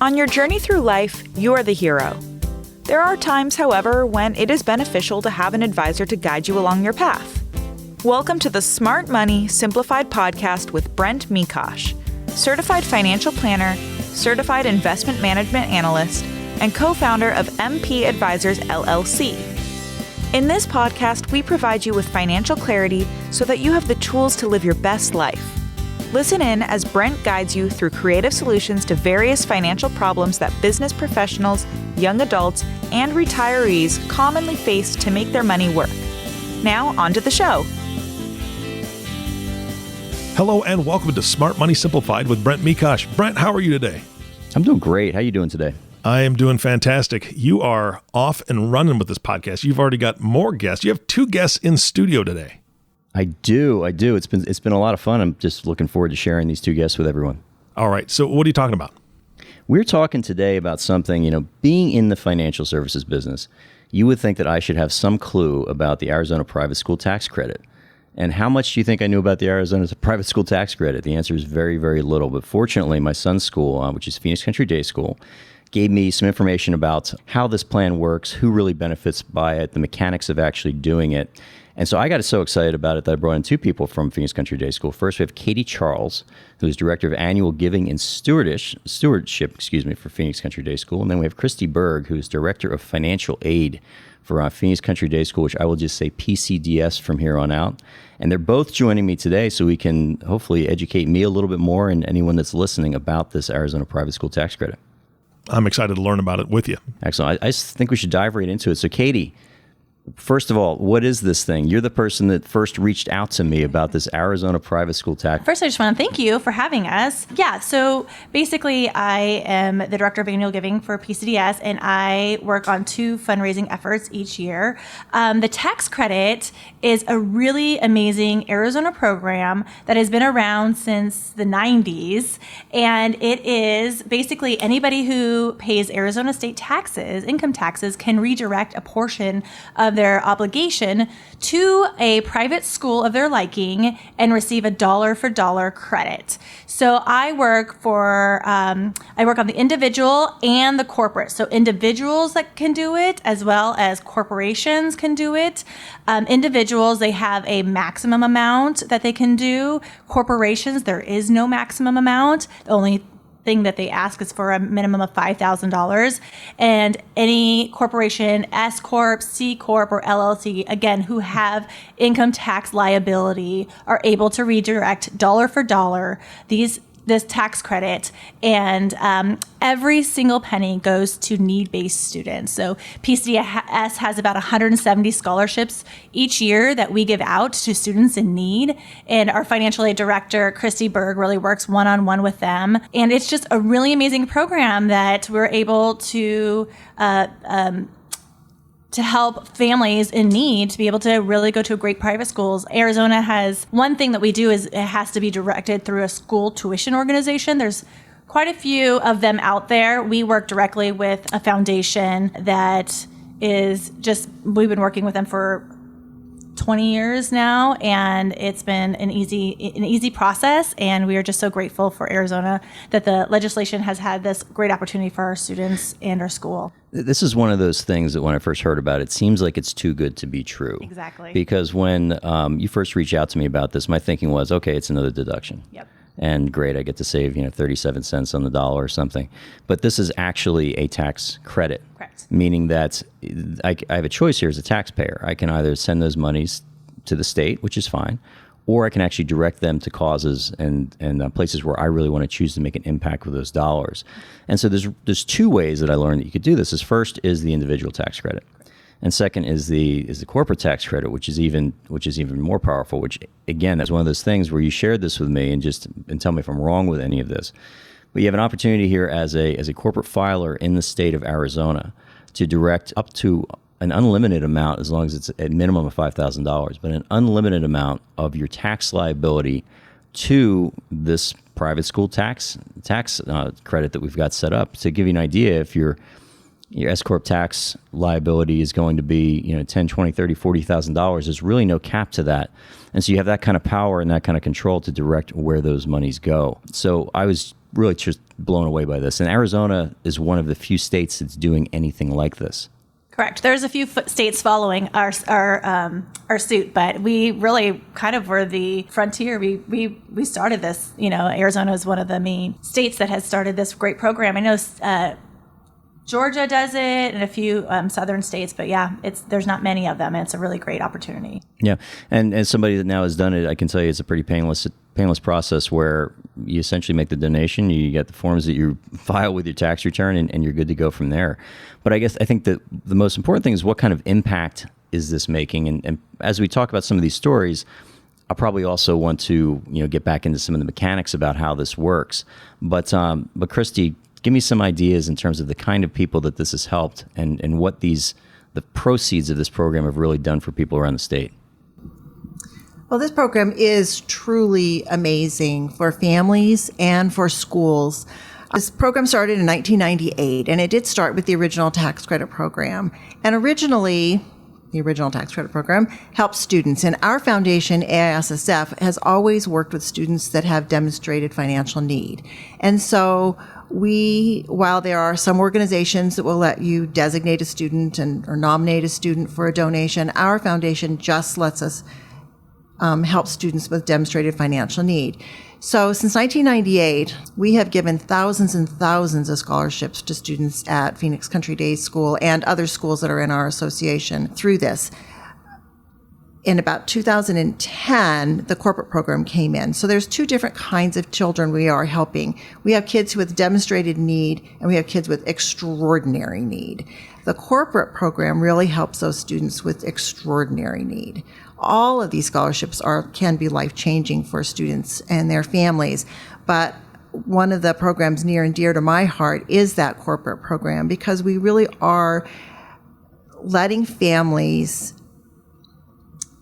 On your journey through life, you are the hero. There are times, however, when it is beneficial to have an advisor to guide you along your path. Welcome to the Smart Money Simplified podcast with Brent Mikosh, certified financial planner, certified investment management analyst, and co-founder of MP Advisors LLC. In this podcast, we provide you with financial clarity so that you have the tools to live your best life. Listen in as Brent guides you through creative solutions to various financial problems that business professionals, young adults, and retirees commonly face to make their money work. Now, on to the show. Hello and welcome to Smart Money Simplified with Brent Mikosh. Brent, how are you today? I'm doing great. How are you doing today? I am doing fantastic. You are off and running with this podcast. You've already got more guests. You have 2 guests in studio today. I do. It's been a lot of fun. I'm just looking forward to sharing these 2 guests with everyone. All right. So what are you talking about? We're talking today about something, being in the financial services business, you would think that I should have some clue about the Arizona private school tax credit. And how much do you think I knew about the Arizona private school tax credit? The answer is very, very little. But fortunately, my son's school, which is Phoenix Country Day School, gave me some information about how this plan works, who really benefits by it, the mechanics of actually doing it. And so I got so excited about it that I brought in 2 people from Phoenix Country Day School. First, we have Katie Charles, who is Director of Annual Giving and Stewardship for Phoenix Country Day School. And then we have Kristie Berg, who is Director of Financial Aid for Phoenix Country Day School, which I will just say PCDS from here on out. And they're both joining me today so we can hopefully educate me a little bit more and anyone that's listening about this Arizona private school tax credit. I'm excited to learn about it with you. Excellent. I think we should dive right into it. So Katie, first of all, what is this thing? You're the person that first reached out to me about this Arizona private school tax. First, I just want to thank you for having us. Yeah, so basically, I am the Director of Annual Giving for PCDS, and I work on 2 fundraising efforts each year. The tax credit is a really amazing Arizona program that has been around since the 90s, and it is basically anybody who pays Arizona state taxes, income taxes, can redirect a portion of their obligation to a private school of their liking and receive a dollar-for-dollar credit. So I work on the individual and the corporate. So individuals that can do it, as well as corporations can do it. Individuals, they have a maximum amount that they can do. Corporations, there is no maximum amount. The only thing that they ask is for a minimum of $5,000. And any corporation, S Corp, C Corp, or LLC, again, who have income tax liability are able to redirect dollar for dollar this tax credit, and every single penny goes to need-based students. So PCDS has about 170 scholarships each year that we give out to students in need, and our financial aid director, Kristie Berg, really works one-on-one with them. And it's just a really amazing program that we're able to help families in need to be able to really go to great private schools. Arizona has one thing that we do is it has to be directed through a school tuition organization. There's quite a few of them out there. We work directly with a foundation that we've been working with them for 20 years now, and it's been an easy process, and we are just so grateful for Arizona that the legislation has had this great opportunity for our students and our school. This is one of those things that when I first heard about it, it seems like it's too good to be true. Exactly. Because when you first reached out to me about this, my thinking was, okay, it's another deduction. Yep. And great, I get to save 37 cents on the dollar or something. But this is actually a tax credit. Correct. Meaning that I have a choice here as a taxpayer. I can either send those monies to the state, which is fine, or I can actually direct them to causes and places where I really want to choose to make an impact with those dollars. And so there's 2 ways that I learned that you could do this. First is the individual tax credit. And second is the corporate tax credit, which is even more powerful. Which again, is one of those things where you shared this with me, and tell me if I'm wrong with any of this. But you have an opportunity here as a corporate filer in the state of Arizona to direct up to an unlimited amount, as long as it's a minimum of $5,000, but an unlimited amount of your tax liability to this private school tax credit that we've got set up. To give you an idea, if your S Corp tax liability is going to be, $10, $20, $30, $40,000, there's really no cap to that. And so you have that kind of power and that kind of control to direct where those monies go. So I was really just blown away by this. And Arizona is one of the few states that's doing anything like this. Correct. There's a few states following our suit, but we really kind of were the frontier. We started this. Arizona is one of the main states that has started this great program. I know Georgia does it and a few southern states, but yeah, there's not many of them. And it's a really great opportunity. Yeah, and as somebody that now has done it, I can tell you it's a pretty painless process where you essentially make the donation, you get the forms that you file with your tax return, and you're good to go from there. But I think that the most important thing is what kind of impact is this making? And as we talk about some of these stories, I'll probably also want to get back into some of the mechanics about how this works. But Kristie, give me some ideas in terms of the kind of people that this has helped and what the proceeds of this program have really done for people around the state. Well, this program is truly amazing for families and for schools. This program started in 1998, and it did start with the original tax credit program. And originally, the original tax credit program helps students. And our foundation, AISSF, has always worked with students that have demonstrated financial need. And so while there are some organizations that will let you designate a student or nominate a student for a donation, our foundation just lets us help students with demonstrated financial need. So since 1998, we have given thousands and thousands of scholarships to students at Phoenix Country Day School and other schools that are in our association through this. In about 2010, the corporate program came in. So there's two different kinds of children we are helping. We have kids with demonstrated need, and we have kids with extraordinary need. The corporate program really helps those students with extraordinary need. All of these scholarships can be life-changing for students and their families, but one of the programs near and dear to my heart is that corporate program, because we really are letting families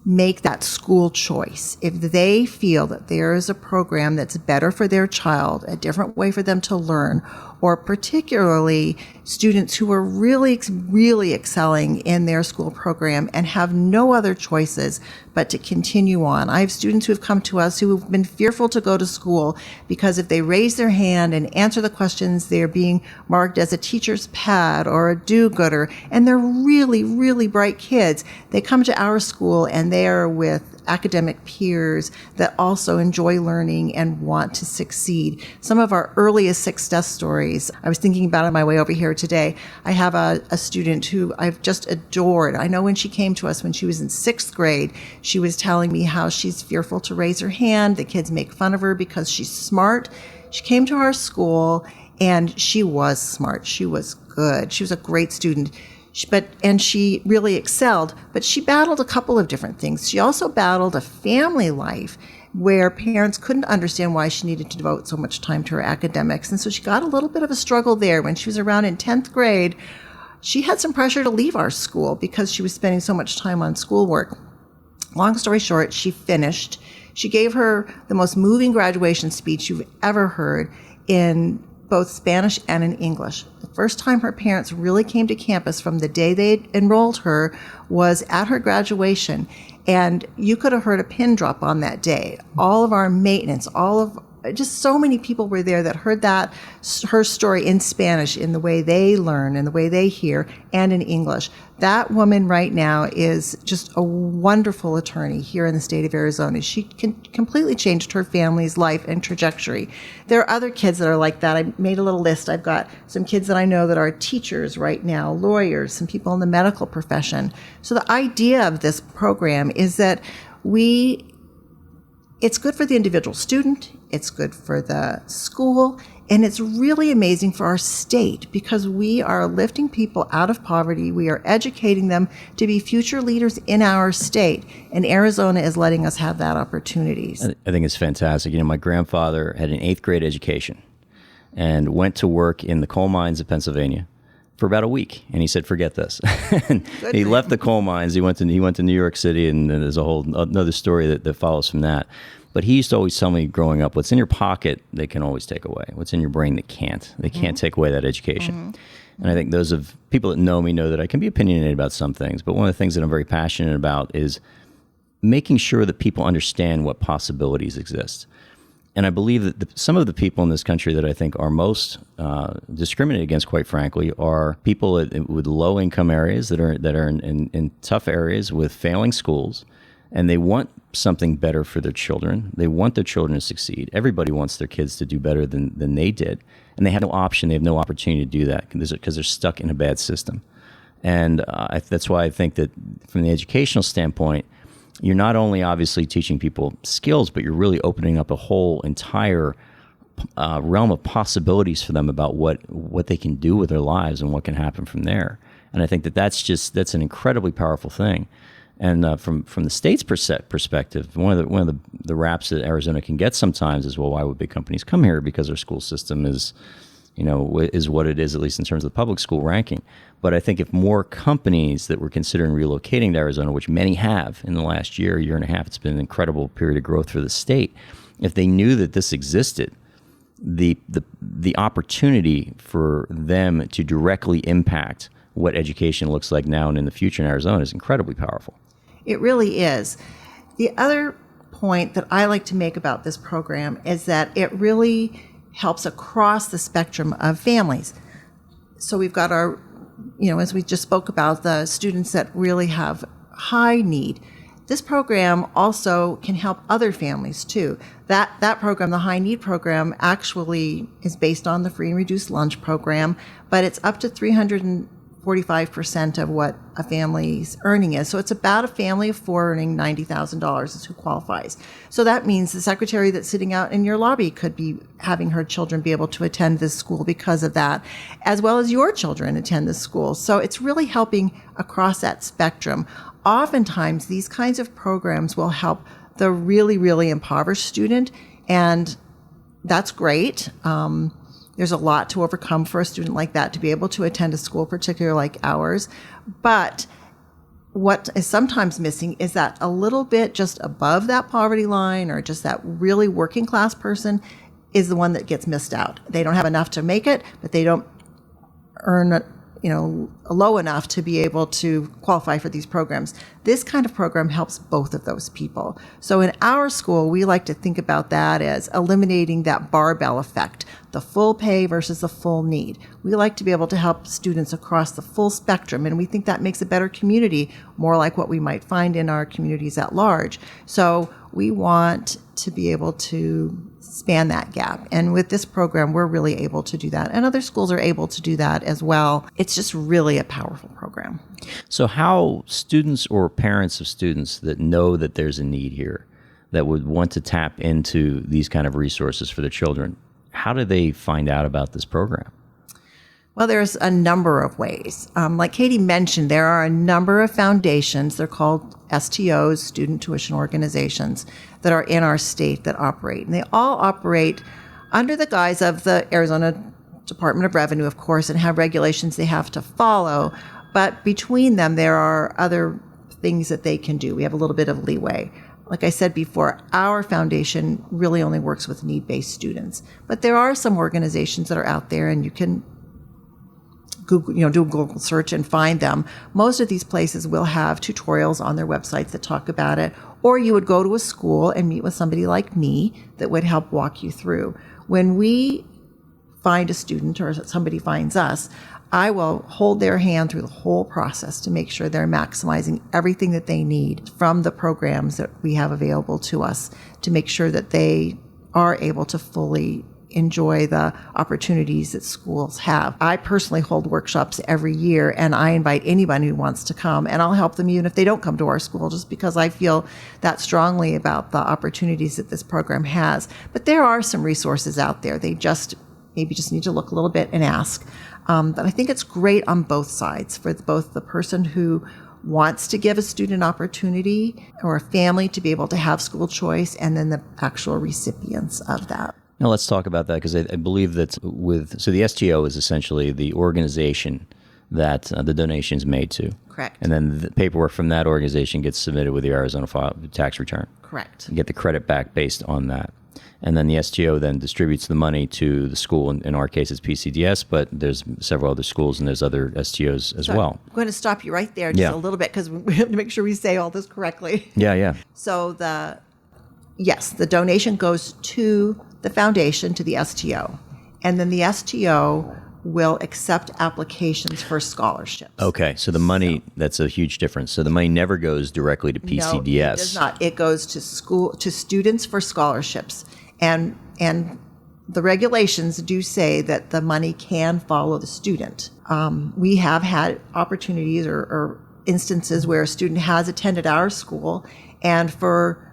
make that school choice. If they feel that there is a program that's better for their child, a different way for them to learn, or particularly students who are really, really excelling in their school program and have no other choices but to continue on. I have students who have come to us who have been fearful to go to school because if they raise their hand and answer the questions, they're being marked as a teacher's pet or a do-gooder, and they're really, really bright kids. They come to our school and they are with academic peers that also enjoy learning and want to succeed. Some of our earliest success stories, I was thinking about on my way over here today. I have a student who I've just adored. I know when she came to us when she was in 6th grade, she was telling me how she's fearful to raise her hand. The kids make fun of her because she's smart. She came to our school and she was smart. She was good. She was a great student. And she really excelled, but she battled a couple of different things. She also battled a family life where parents couldn't understand why she needed to devote so much time to her academics. And so she got a little bit of a struggle there. When she was around in 10th grade, she had some pressure to leave our school because she was spending so much time on schoolwork. Long story short, she finished. She gave her the most moving graduation speech you've ever heard in both Spanish and in English. The first time her parents really came to campus from the day they enrolled her was at her graduation. And you could have heard a pin drop on that day. All of our maintenance, just so many people were there that heard her story in Spanish, in the way they learn and the way they hear, and in English. That woman right now is just a wonderful attorney here in the state of Arizona. She completely changed her family's life and trajectory. There are other kids that are like that. I made a little list. I've got some kids that I know that are teachers right now, lawyers, some people in the medical profession. So the idea of this program is that it's good for the individual student, it's good for the school, and it's really amazing for our state because we are lifting people out of poverty. We are educating them to be future leaders in our state, and Arizona is letting us have that opportunity. I think it's fantastic. My grandfather had an 8th grade education and went to work in the coal mines of Pennsylvania for about a week, and he said, "Forget this." And he left the coal mines. He went to New York City, and there's a whole another story that follows from that. But he used to always tell me growing up, what's in your pocket, they can always take away. What's in your brain, they can't. They can't take away that education. Mm-hmm. And I think those of people that know me know that I can be opinionated about some things. But one of the things that I'm very passionate about is making sure that people understand what possibilities exist. And I believe that some of the people in this country that I think are most discriminated against, quite frankly, are people with low-income areas that are in tough areas with failing schools, and they want something better for their children. They want their children to succeed. Everybody wants their kids to do better than they did, and they have no option. They have no opportunity to do that because they're stuck in a bad system. And that's why I think that from the educational standpoint, you're not only obviously teaching people skills, but you're really opening up a whole entire realm of possibilities for them about what they can do with their lives and what can happen from there. And I think that's an incredibly powerful thing. And from the state's perspective, one of the raps that Arizona can get sometimes is, well, why would big companies come here? Because our school system is what it is, at least in terms of the public school ranking. But I think if more companies that were considering relocating to Arizona, which many have in the last year and a half, it's been an incredible period of growth for the state. If they knew that this existed, the opportunity for them to directly impact what education looks like now and in the future in Arizona is incredibly powerful. It really is. The other point that I like to make about this program is that it really helps across the spectrum of families. So we've got our, as we just spoke about, the students that really have high need. This program also can help other families too. That program, the high need program, actually is based on the free and reduced lunch program, but it's up to 345% of what a family's earning is. So it's about a family of four earning $90,000 is who qualifies. So that means the secretary that's sitting out in your lobby could be having her children be able to attend this school because of that, as well as your children attend this school. So it's really helping across that spectrum. Oftentimes, these kinds of programs will help the really, really impoverished student, and that's great. There's a lot to overcome for a student like that to be able to attend a school, particularly like ours. But what is sometimes missing is that a little bit just above that poverty line, or just that really working class person, is the one that gets missed out. They don't have enough to make it, but they don't earn low enough to be able to qualify for these programs. This kind of program helps both of those people. So in our school, we like to think about that as eliminating that barbell effect, the full pay versus the full need. We like to be able to help students across the full spectrum, and we think that makes a better community, more like what we might find in our communities at large. So we want to be able to span that gap. And with this program, we're really able to do that. And other schools are able to do that as well. It's just really a powerful program. So how students or parents of students that know that there's a need here, that would want to tap into these kind of resources for their children, how do they find out about this program? Well, there's a number of ways. Like Katie mentioned, there are a number of foundations. They're called STOs, Student Tuition Organizations, that are in our state that operate. And they all operate under the guise of the Arizona Department of Revenue, of course, and have regulations they have to follow. But between them, there are other things that they can do. We have a little bit of leeway. Like I said before, our foundation really only works with need-based students. But there are some organizations that are out there, and you can Google, do a Google search and find them. Most of these places will have tutorials on their websites that talk about it, or you would go to a school and meet with somebody like me that would help walk you through. When we find a student or somebody finds us, I will hold their hand through the whole process to make sure they're maximizing everything that they need from the programs that we have available to us, to make sure that they are able to fully enjoy the opportunities that schools have. I personally hold workshops every year, and I invite anybody who wants to come, and I'll help them even if they don't come to our school, just because I feel that strongly about the opportunities that this program has. But there are some resources out there. They maybe just need to look a little bit and ask. But I think it's great on both sides, for both the person who wants to give a student opportunity or a family to be able to have school choice, and then the actual recipients of that. Now let's talk about that, because I believe that so the STO is essentially the organization that the donation is made to. Correct. And then the paperwork from that organization gets submitted with the Arizona tax return. Correct. You get the credit back based on that. And then the STO then distributes the money to the school. In our case, it's PCDS, but there's several other schools and there's other STOs as well. I'm going to stop you right there just a little bit, because we have to make sure we say all this correctly. Yeah. So the Yes, the donation goes to the foundation, to the STO. And then the STO will accept applications for scholarships. Okay, so the money, that's a huge difference. So the money never goes directly to PCDS. No, it does not. It goes to students for scholarships. And the regulations do say that the money can follow the student. We have had opportunities or instances where a student has attended our school, and for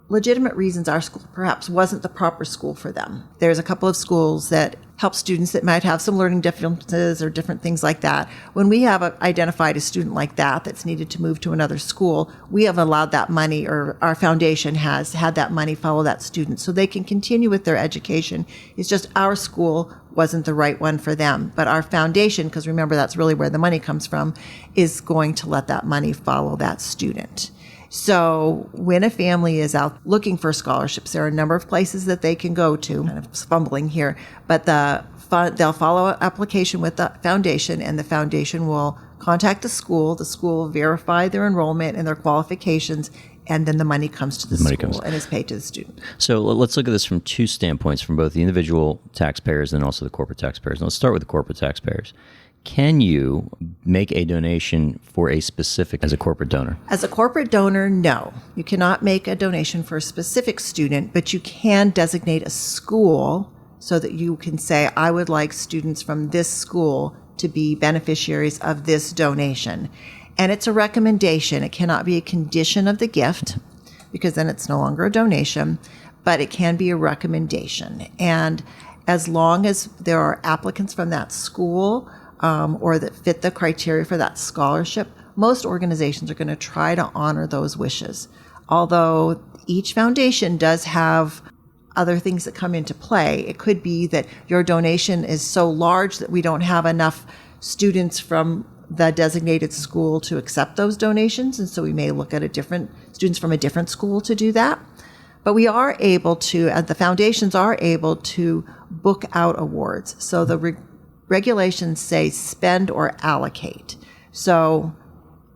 legitimate reasons, our school perhaps wasn't the proper school for them. There's a couple of schools that help students that might have some learning differences or different things like that. When we have identified a student like that that's needed to move to another school, we have allowed that money, or our foundation has had that money follow that student so they can continue with their education. It's just our school wasn't the right one for them. But our foundation, because remember that's really where the money comes from, is going to let that money follow that student. So when a family is out looking for scholarships, there are a number of places that they can go to. Kind of fumbling here, but they'll follow an application with the foundation, and the foundation will contact the school. The school will verify their enrollment and their qualifications, and then the money comes to the school and is paid to the student. So let's look at this from two standpoints, from both the individual taxpayers and also the corporate taxpayers. Now, let's start with the corporate taxpayers. Can you make a donation for a specific as a corporate donor? As a corporate donor, no. You cannot make a donation for a specific student, but you can designate a school so that you can say, I would like students from this school to be beneficiaries of this donation. And it's a recommendation. It cannot be a condition of the gift, because then it's no longer a donation, but it can be a recommendation. And as long as there are applicants from that school, or that fit the criteria for that scholarship, most organizations are going to try to honor those wishes. Although each foundation does have other things that come into play. It could be that your donation is so large that we don't have enough students from the designated school to accept those donations, and so we may look at students from a different school to do that. But we are able to, the foundations are able to book out awards. So the regulations say spend or allocate. So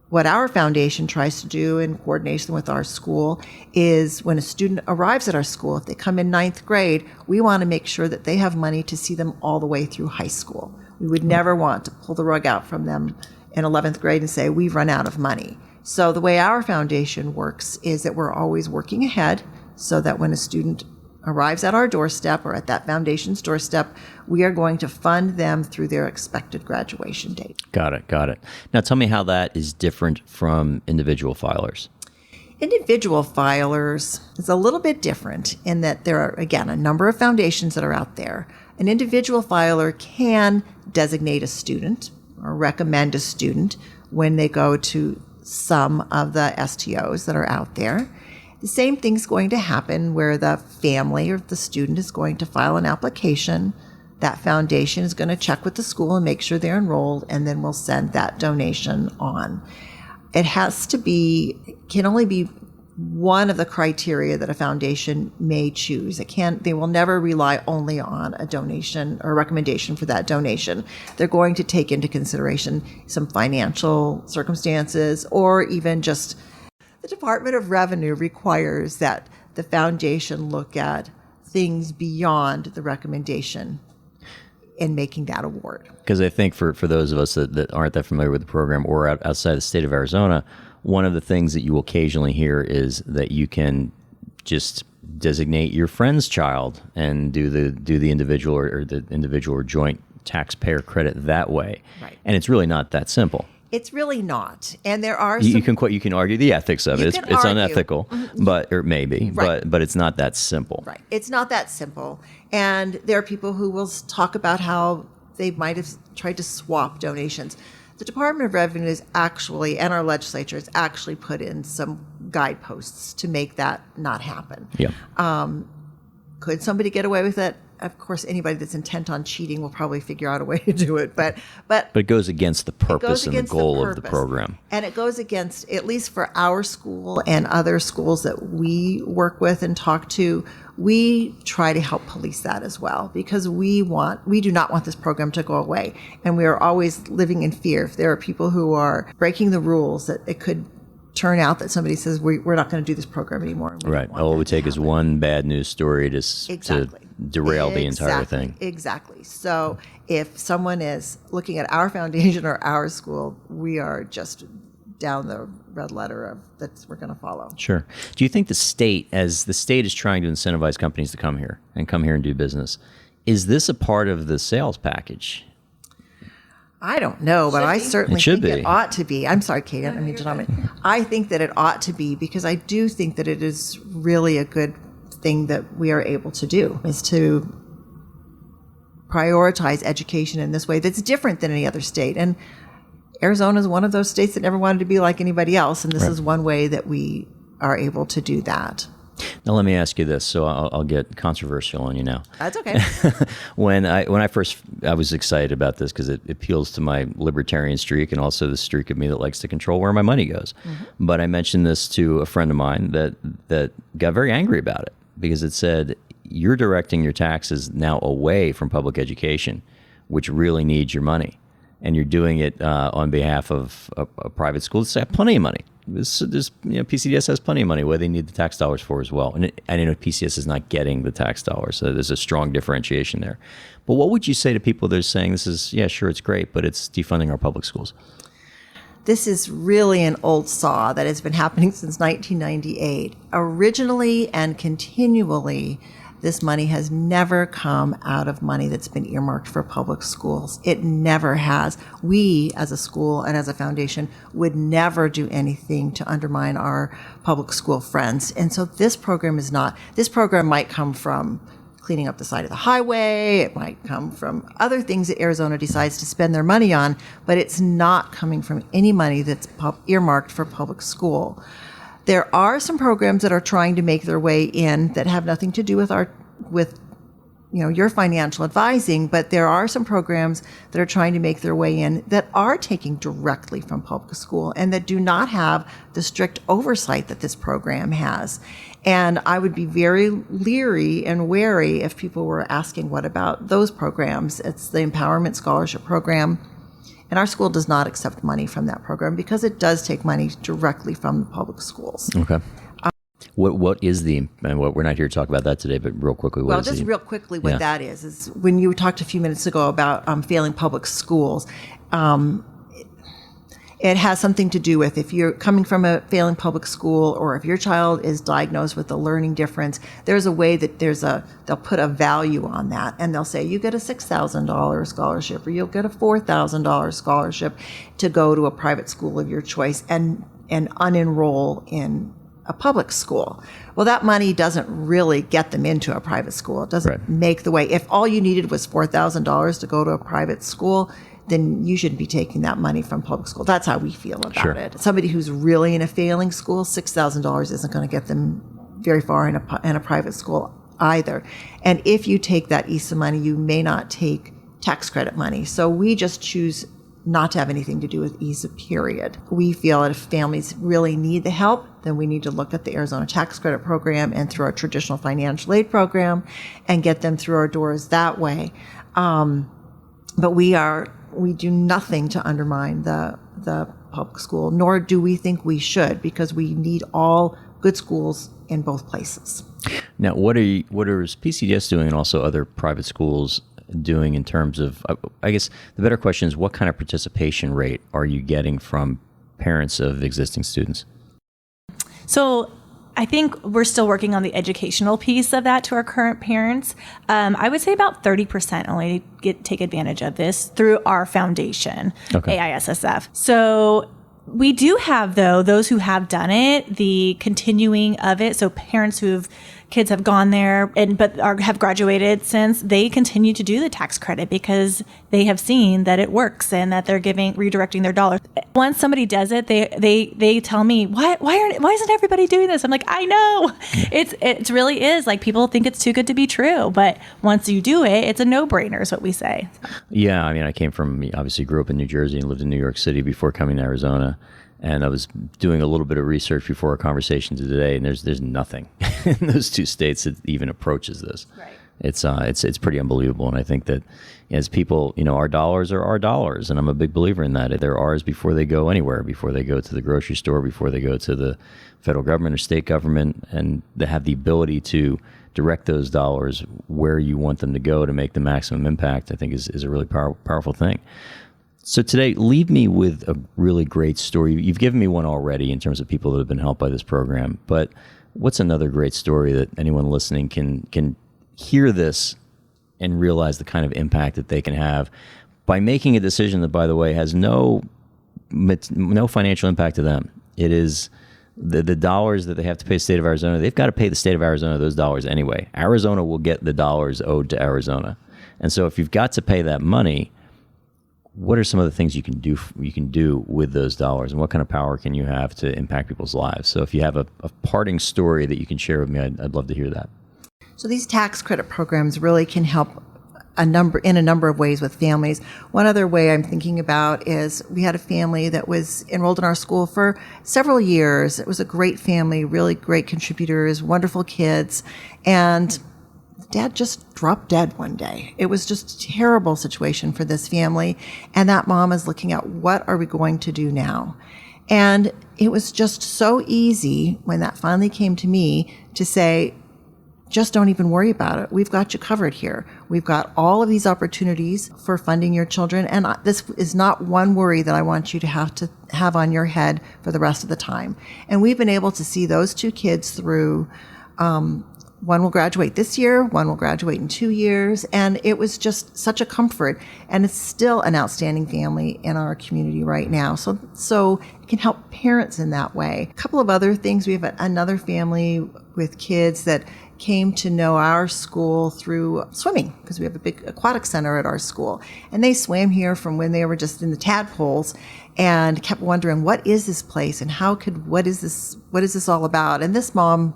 what our foundation tries to do in coordination with our school is when a student arrives at our school, if they come in 9th grade, we want to make sure that they have money to see them all the way through high school. We would never want to pull the rug out from them in 11th grade and say, we've run out of money. So the way our foundation works is that we're always working ahead so that when a student arrives at our doorstep or at that foundation's doorstep, we are going to fund them through their expected graduation date. Got it. Now tell me how that is different from individual filers. Individual filers is a little bit different in that there are, again, a number of foundations that are out there. An individual filer can designate a student or recommend a student when they go to some of the STOs that are out there. The same thing's going to happen where the family or the student is going to file an application. That foundation is going to check with the school and make sure they're enrolled, and then we'll send that donation on. It can only be one of the criteria that a foundation may choose. They will never rely only on a donation or a recommendation for that donation. They're going to take into consideration some financial circumstances, or even just the Department of Revenue requires that the foundation look at things beyond the recommendation in making that award. Because I think for those of us that aren't that familiar with the program or outside the state of Arizona, one of the things that you will occasionally hear is that you can just designate your friend's child and do the individual or the individual or joint taxpayer credit that way. Right. And it's really not that simple. It's really not, and there are you can argue the ethics of it. It's unethical, or maybe, right. but it's not that simple. Right, it's not that simple, and there are people who will talk about how they might have tried to swap donations. The Department of Revenue is actually, and our legislature has actually put in some guideposts to make that not happen. Yeah. Could somebody get away with it? Of course, anybody that's intent on cheating will probably figure out a way to do it. But it goes against the purpose and the goal of the program. And it goes against, at least for our school and other schools that we work with and talk to, we try to help police that as well, because we do not want this program to go away. And we are always living in fear. If there are people who are breaking the rules, that it could turn out that somebody says we're not going to do this program anymore. Right. All it would take is one bad news story to derail the entire thing. Exactly. So if someone is looking at our foundation or our school, we are just down the red letter of that we're going to follow. Sure. Do you think the state is trying to incentivize companies to come here and do business, is this a part of the sales package? I don't know, but I certainly think it ought to be. I'm sorry, Kate. I think that it ought to be, because I do think that it is really a good thing that we are able to do, is to prioritize education in this way that's different than any other state. And Arizona is one of those states that never wanted to be like anybody else, and this is one way that we are able to do that. Now let me ask you this, so I'll get controversial on you now. That's okay. When I was excited about this because it appeals to my libertarian streak and also the streak of me that likes to control where my money goes. Mm-hmm. But I mentioned this to a friend of mine that got very angry about it, because it said, you're directing your taxes now away from public education, which really needs your money. And you're doing it on behalf of a private school that's got plenty of money. PCDS has plenty of money where they need the tax dollars for as well. And I know PCDS is not getting the tax dollars, so there's a strong differentiation there. But what would you say to people that are saying this is, yeah, sure, it's great, but it's defunding our public schools? This is really an old saw that has been happening since 1998. Originally and continually, this money has never come out of money that's been earmarked for public schools. It never has. We, as a school and as a foundation, would never do anything to undermine our public school friends. And so this program might come from cleaning up the side of the highway. It might come from other things that Arizona decides to spend their money on, but it's not coming from any money that's earmarked for public school. There are some programs that are trying to make their way in that have nothing to do with your financial advising, but there are some programs that are trying to make their way in that are taking directly from public school and that do not have the strict oversight that this program has. And I would be very leery and wary if people were asking, what about those programs? It's the Empowerment Scholarship Program. And our school does not accept money from that program because it does take money directly from the public schools. Okay. What is we're not here to talk about that today, but real quickly, what that is when you talked a few minutes ago about failing public schools, it has something to do with if you're coming from a failing public school or if your child is diagnosed with a learning difference, there's a way that they'll put a value on that, and they'll say you get a $6,000 scholarship or you'll get a $4,000 scholarship to go to a private school of your choice and unenroll in a public school. Well, that money doesn't really get them into a private school. It doesn't make the way. If all you needed was $4,000 to go to a private school, then you shouldn't be taking that money from public school. That's how we feel about it. Somebody who's really in a failing school, $6,000 isn't going to get them very far in a private school either. And if you take that ESA money, you may not take tax credit money. So we just choose not to have anything to do with ESA, period. We feel that if families really need the help, then we need to look at the Arizona Tax Credit Program and through our traditional financial aid program and get them through our doors that way. But we do nothing to undermine the public school, nor do we think we should, because we need all good schools in both places. Now, what is PCDS doing and also other private schools doing in terms of, I guess the better question is, what kind of participation rate are you getting from parents of existing students? So I think we're still working on the educational piece of that to our current parents. I would say about 30% only take advantage of this through our foundation, AISSF. So we do have, though, those who have done it, the continuing of it. So parents kids have gone there but have graduated since, they continue to do the tax credit because they have seen that it works and that they're redirecting their dollars. Once somebody does it, they tell me, why isn't everybody doing this? I'm like, I know. It really is. Like, people think it's too good to be true, but once you do it, it's a no-brainer is what we say. Yeah, I mean, obviously grew up in New Jersey and lived in New York City before coming to Arizona. And I was doing a little bit of research before our conversation today, and there's nothing in those two states that even approaches this. Right. It's pretty unbelievable. And I think that as people, our dollars are our dollars, and I'm a big believer in that. They're ours before they go anywhere, before they go to the grocery store, before they go to the federal government or state government, and they have the ability to direct those dollars where you want them to go to make the maximum impact. I think is a really powerful thing. So today, leave me with a really great story. You've given me one already in terms of people that have been helped by this program, but what's another great story that anyone listening can hear this and realize the kind of impact that they can have by making a decision that, by the way, has no financial impact to them? It is the dollars that they have to pay the state of Arizona. They've got to pay the state of Arizona those dollars anyway. Arizona will get the dollars owed to Arizona. And so if you've got to pay that money, what are some of the things you can do with those dollars, and what kind of power can you have to impact people's lives? So if you have a parting story that you can share with me, I'd love to hear that. So these tax credit programs really can help in a number of ways with families. One other way I'm thinking about is we had a family that was enrolled in our school for several years. It was a great family, really great contributors, wonderful kids, and Dad just dropped dead one day. It was just a terrible situation for this family, and that mom is looking at, what are we going to do now? And it was just so easy when that finally came to me to say, just don't even worry about it. We've got you covered here. We've got all of these opportunities for funding your children. And this is not one worry that I want you to have on your head for the rest of the time. And we've been able to see those two kids through. One will graduate this year, one will graduate in 2 years. And it was just such a comfort. And it's still an outstanding family in our community right now. So it can help parents in that way. A couple of other things. We have another family with kids that came to know our school through swimming, because we have a big aquatic center at our school. And they swam here from when they were just in the tadpoles and kept wondering, what is this place and what is this all about? And this mom,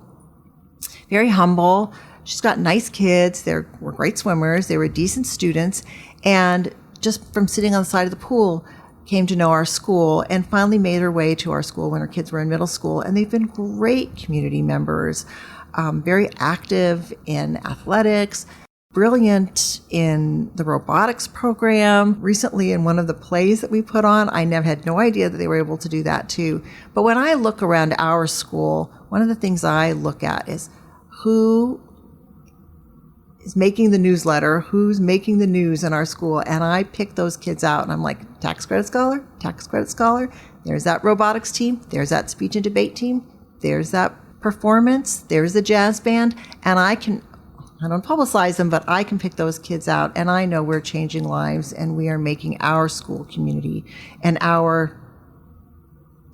very humble, she's got nice kids, they were great swimmers, they were decent students, and just from sitting on the side of the pool, came to know our school and finally made her way to our school when her kids were in middle school. And they've been great community members. Very active in athletics, brilliant in the robotics program. Recently in one of the plays that we put on, I had no idea that they were able to do that too. But when I look around our school, one of the things I look at is who is making the newsletter, who's making the news in our school, and I pick those kids out and I'm like, tax credit scholar, there's that robotics team, there's that speech and debate team, there's that performance, there's the jazz band, and I don't publicize them, but I can pick those kids out, and I know we're changing lives, and we are making our school community and our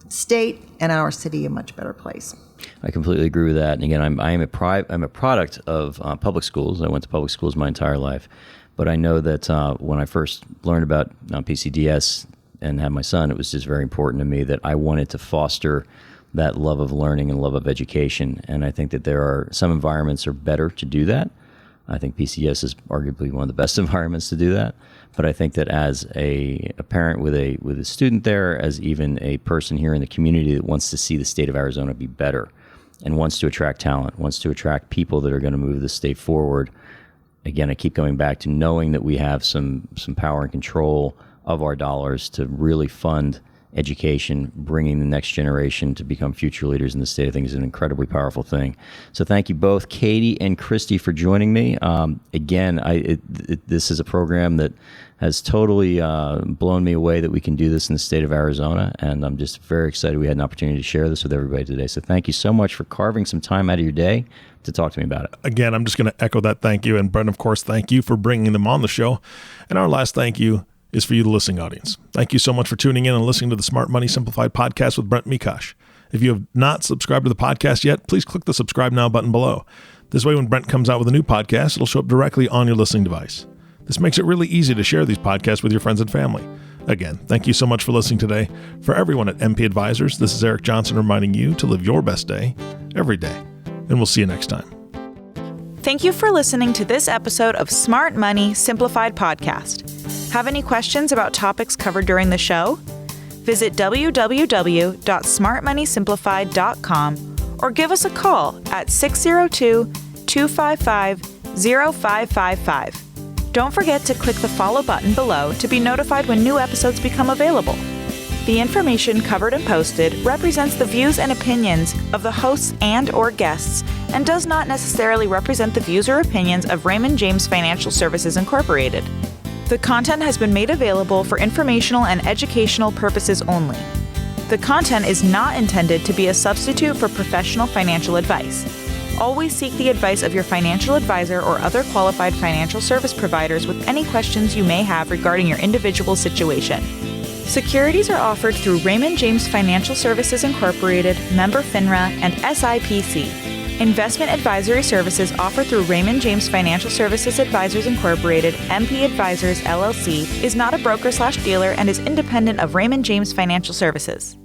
state and our city a much better place. I completely agree with that. And again, I'm a product of public schools. I went to public schools my entire life, but I know that when I first learned about PCDS and had my son, it was just very important to me that I wanted to foster that love of learning and love of education. And I think that there are some environments are better to do that. I think PCDS is arguably one of the best environments to do that. But I think that as a parent with a student there, as even a person here in the community that wants to see the state of Arizona be better and wants to attract talent, wants to attract people that are going to move the state forward. Again, I keep going back to knowing that we have some power and control of our dollars to really fund education, bringing the next generation to become future leaders in the state, I think is an incredibly powerful thing. So thank you both, Katie and Kristie, for joining me. Again, this is a program that has totally blown me away that we can do this in the state of Arizona, and I'm just very excited we had an opportunity to share this with everybody today. So thank you so much for carving some time out of your day to talk to me about it. Again, I'm just going to echo that thank you. And Brent, of course, thank you for bringing them on the show. And our last thank you is for you, the listening audience. Thank you so much for tuning in and listening to the Smart Money Simplified podcast with Brent Mikosh. If you have not subscribed to the podcast yet, please click the subscribe now button below. This way, when Brent comes out with a new podcast, it'll show up directly on your listening device. This makes it really easy to share these podcasts with your friends and family. Again, thank you so much for listening today. For everyone at MP Advisors, this is Eric Johnson reminding you to live your best day every day. And we'll see you next time. Thank you for listening to this episode of Smart Money Simplified Podcast. Have any questions about topics covered during the show? Visit www.smartmoneysimplified.com or give us a call at 602-255-0000. 0555. Don't forget to click the follow button below to be notified when new episodes become available. The information covered and posted represents the views and opinions of the hosts and/or guests and does not necessarily represent the views or opinions of Raymond James Financial Services Incorporated. The content has been made available for informational and educational purposes only. The content is not intended to be a substitute for professional financial advice. Always seek the advice of your financial advisor or other qualified financial service providers with any questions you may have regarding your individual situation. Securities are offered through Raymond James Financial Services Incorporated, member FINRA, and SIPC. Investment advisory services offered through Raymond James Financial Services Advisors Incorporated, MP Advisors LLC, is not a broker/dealer and is independent of Raymond James Financial Services.